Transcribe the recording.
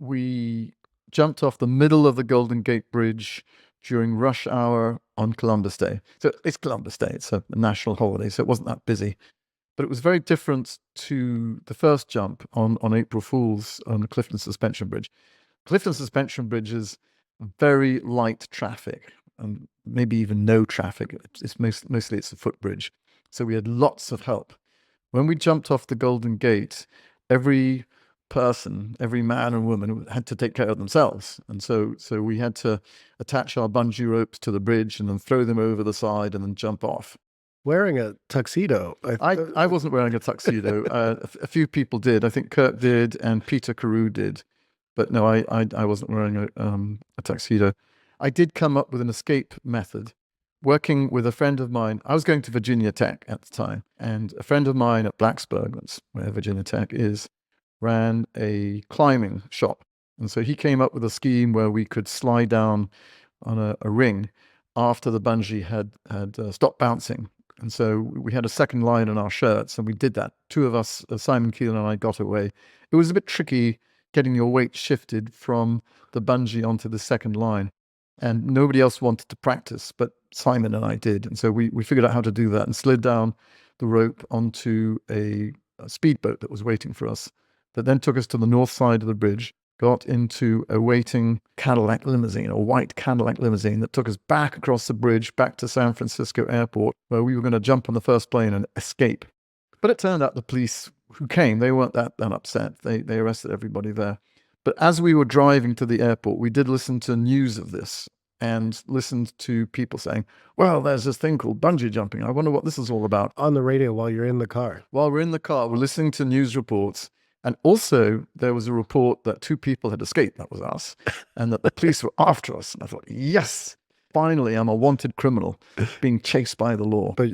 we jumped off the middle of the Golden Gate Bridge during rush hour on Columbus Day. So it's Columbus Day, it's a national holiday, so it wasn't that busy. But it was very different to the first jump on April Fool's on the Clifton Suspension Bridge. Clifton Suspension Bridge is very light traffic, and maybe even no traffic. It's mostly it's a footbridge. So we had lots of help. When we jumped off the Golden Gate, every person, every man and woman had to take care of themselves. And so we had to attach our bungee ropes to the bridge and then throw them over the side and then jump off. Wearing a tuxedo. I wasn't wearing a tuxedo. A few people did. I think Kurt did and Peter Carew did. But no, I wasn't wearing a tuxedo. I did come up with an escape method. Working with a friend of mine, I was going to Virginia Tech at the time, and a friend of mine at Blacksburg, that's where Virginia Tech is, ran a climbing shop. And so he came up with a scheme where we could slide down on a ring after the bungee had stopped bouncing. And so we had a second line in our shirts, and we did that. Two of us, Simon Keel and I, got away. It was a bit tricky getting your weight shifted from the bungee onto the second line. And nobody else wanted to practice, but Simon and I did. And so we figured out how to do that and slid down the rope onto a speedboat that was waiting for us, that then took us to the north side of the bridge, got into a waiting Cadillac limousine, a white Cadillac limousine that took us back across the bridge, back to San Francisco Airport, where we were going to jump on the first plane and escape. But it turned out the police who came, they weren't that upset. They arrested everybody there. But as we were driving to the airport, we did listen to news of this and listened to people saying, well, there's this thing called bungee jumping. I wonder what this is all about. On the radio while you're in the car. While we're in the car, we're listening to news reports. And also there was a report that 2 people had escaped, that was us, and that the police were after us. And I thought, yes, finally, I'm a wanted criminal being chased by the law. But